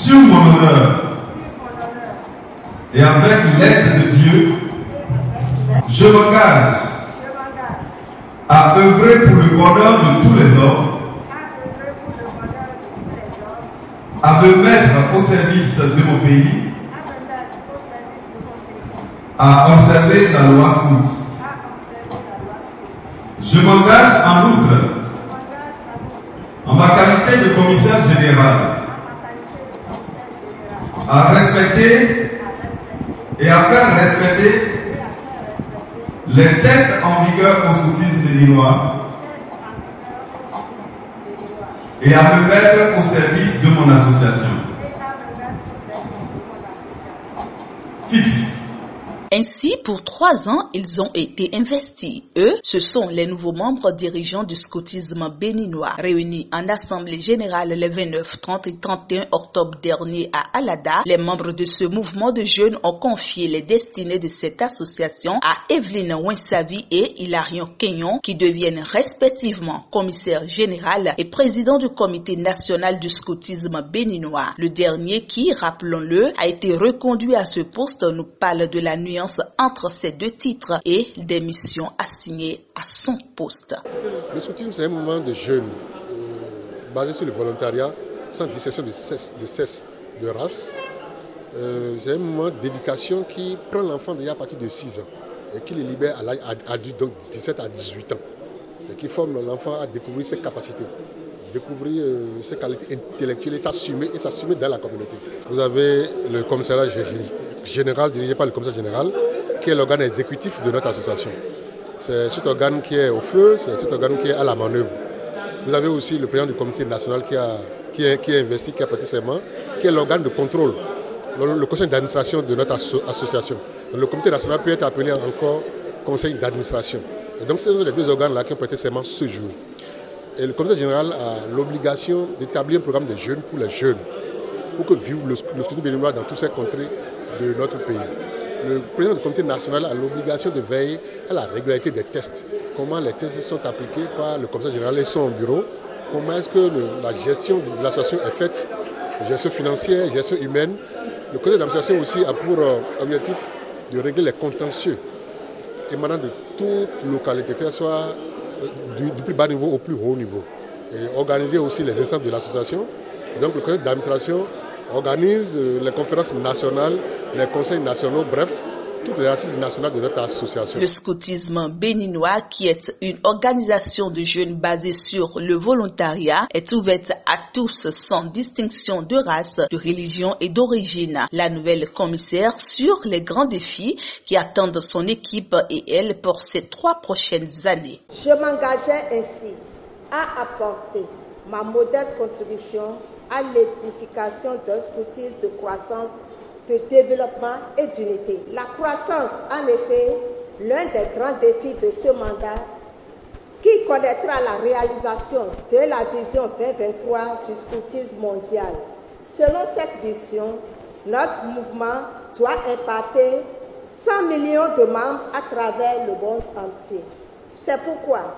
sur mon honneur et avec l'aide de Dieu, je m'engage à œuvrer pour le bonheur de tous les hommes, à me mettre au service de mon pays, à observer la loi scout. Je m'engage en outre, en ma qualité de commissaire général, à respecter et à faire respecter les tests en vigueur au scoutisme béninois et à me mettre au service de mon association. Fixe. Ainsi, pour 3 ans, ils ont été investis. Eux, ce sont les nouveaux membres dirigeants du scoutisme béninois, réunis en assemblée générale les 29, 30 et 31 octobre dernier à Alada. Les membres de ce mouvement de jeunes ont confié les destinées de cette association à Evelyne Winsavi et Hilarion Kenyon, qui deviennent respectivement commissaire général et président du comité national du scoutisme béninois. Le dernier qui, rappelons-le, a été reconduit à ce poste nous parle de la nuance entre ces deux titres et des missions assignées à son poste. Le scoutisme, c'est un mouvement de jeunes basé sur le volontariat, sans distinction de sexe, de race. C'est un mouvement d'éducation qui prend l'enfant déjà à partir de 6 ans et qui le libère à l'âge adulte, donc 17 à 18 ans, et qui forme l'enfant à découvrir ses capacités, découvrir ses qualités intellectuelles et s'assumer dans la communauté. Vous avez le commissariat général dirigé par le commissaire général, qui est l'organe exécutif de notre association. C'est cet organe qui est au feu, c'est cet organe qui est à la manœuvre. Vous avez aussi le président du comité national qui est investi, qui a prêté serment, qui est l'organe de contrôle, le conseil d'administration de notre association. Le comité national peut être appelé encore conseil d'administration. Et donc, ce sont les deux organes-là qui ont prêté serment ce jour. Et le comité général a l'obligation d'établir un programme de jeunes pour les jeunes, pour que vive le scoutisme béninois dans toutes ces contrées de notre pays. Le président du comité national a l'obligation de veiller à la régularité des tests. Comment les tests sont appliqués par le commissaire général et son bureau. Comment est-ce que la gestion de l'association est faite, gestion financière, gestion humaine. Le conseil d'administration aussi a pour objectif de régler les contentieux émanant de toute localité, que ce soit du plus bas niveau au plus haut niveau. Et organiser aussi les instances de l'association. Donc le conseil d'administration organise les conférences nationales, les conseils nationaux, bref, toutes les assises nationales de notre association. Le scoutisme béninois, qui est une organisation de jeunes basée sur le volontariat, est ouverte à tous sans distinction de race, de religion et d'origine. La nouvelle commissaire sur les grands défis qui attendent son équipe et elle pour ces 3 prochaines années. Je m'engageais ainsi à apporter ma modeste contribution à l'édification d'un scoutisme de croissance, de développement et d'unité. La croissance, en effet, l'un des grands défis de ce mandat, qui connaîtra la réalisation de la vision 2023 du scoutisme mondial. Selon cette vision, notre mouvement doit impacter 100 millions de membres à travers le monde entier. C'est pourquoi,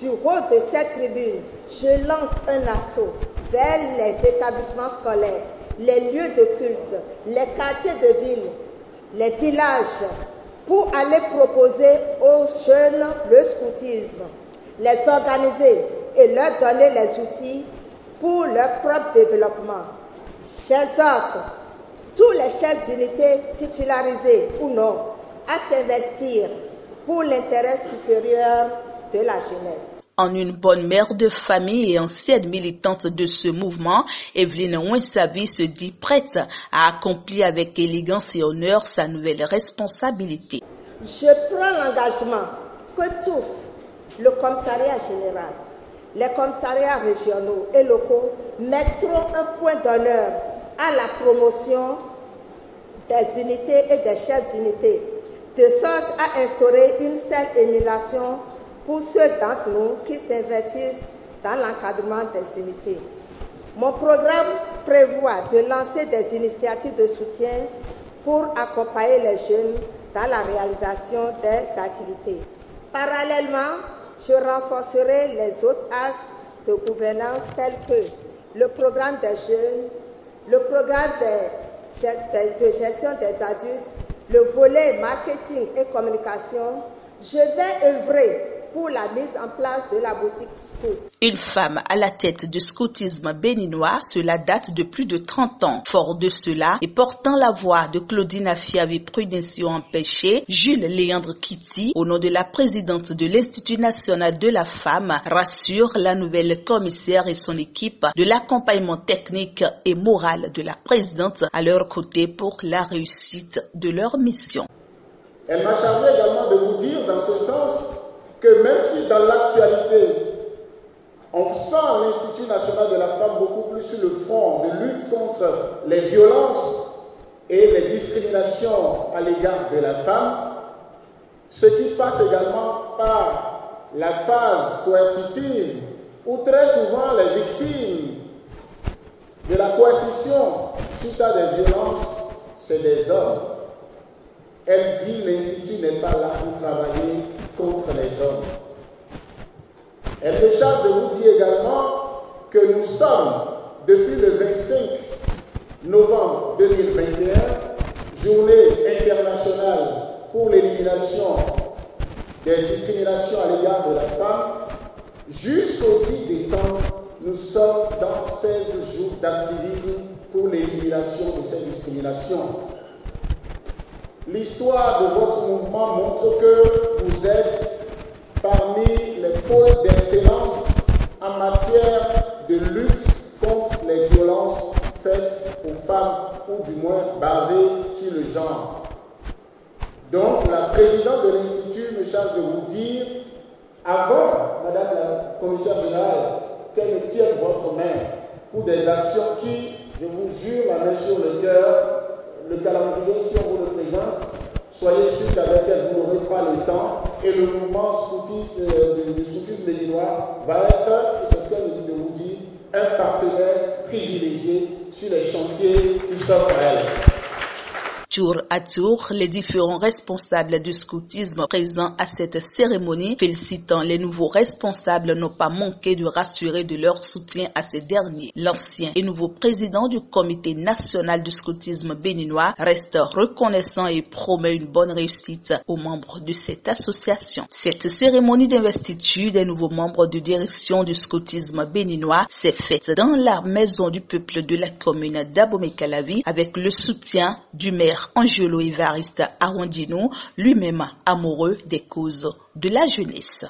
du haut de cette tribune, je lance un assaut vers les établissements scolaires, les lieux de culte, les quartiers de ville, les villages, pour aller proposer aux jeunes le scoutisme, les organiser et leur donner les outils pour leur propre développement. J'exhorte tous les chefs d'unité titularisés ou non à s'investir pour l'intérêt supérieur de la jeunesse. En une bonne mère de famille et ancienne militante de ce mouvement, Evelyne Winsavi se dit prête à accomplir avec élégance et honneur sa nouvelle responsabilité. Je prends l'engagement que tous, le commissariat général, les commissariats régionaux et locaux, mettront un point d'honneur à la promotion des unités et des chefs d'unité, de sorte à instaurer une seule émulation pour ceux d'entre nous qui s'investissent dans l'encadrement des unités. Mon programme prévoit de lancer des initiatives de soutien pour accompagner les jeunes dans la réalisation des activités. Parallèlement, je renforcerai les autres axes de gouvernance tels que le programme des jeunes, le programme de gestion des adultes, le volet marketing et communication, je vais œuvrer pour la mise en place de la boutique scout. Une femme à la tête du scoutisme béninois, cela date de plus de 30 ans. Fort de cela et portant la voix de Claudine Afiavi Prudencio Empêché, Jules Léandre Kitty, au nom de la présidente de l'Institut national de la femme, rassure la nouvelle commissaire et son équipe de l'accompagnement technique et moral de la présidente à leur côté pour la réussite de leur mission. Elle m'a chargé également de vous dire dans ce sens que même si dans l'actualité, on sent l'Institut national de la femme beaucoup plus sur le front de lutte contre les violences et les discriminations à l'égard de la femme, ce qui passe également par la phase coercitive, où très souvent les victimes de la coercition suite à des violences, c'est des hommes. Elle dit l'Institut n'est pas là pour travailler contre les hommes. Elle me charge de vous dire également que nous sommes, depuis le 25 novembre 2021, journée internationale pour l'élimination des discriminations à l'égard de la femme, jusqu'au 10 décembre, nous sommes dans 16 jours d'activisme pour l'élimination de ces discriminations. L'histoire de votre mouvement montre que vous êtes parmi les pôles d'excellence en matière de lutte contre les violences faites aux femmes, ou du moins basées sur le genre. Donc, la présidente de l'Institut me charge de vous dire, avant, Madame la Commissaire générale, qu'elle me tienne votre main pour des actions qui, je vous jure, la main sur le cœur, le calendrier, si on vous le présente, soyez sûr qu'avec elle, vous n'aurez pas le temps et le mouvement du scoutisme béninois va être, et c'est ce qu'elle me dit de vous dire, un partenaire privilégié sur les chantiers qui s'offrent à elle. Tour à tour, les différents responsables du scoutisme présents à cette cérémonie, félicitant les nouveaux responsables, n'ont pas manqué de rassurer de leur soutien à ces derniers. L'ancien et nouveau président du comité national du scoutisme béninois reste reconnaissant et promet une bonne réussite aux membres de cette association. Cette cérémonie d'investiture des nouveaux membres de direction du scoutisme béninois s'est faite dans la maison du peuple de la commune d'Abomey-Calavi avec le soutien du maire Angelo Évariste Arondino, lui-même amoureux des causes de la jeunesse.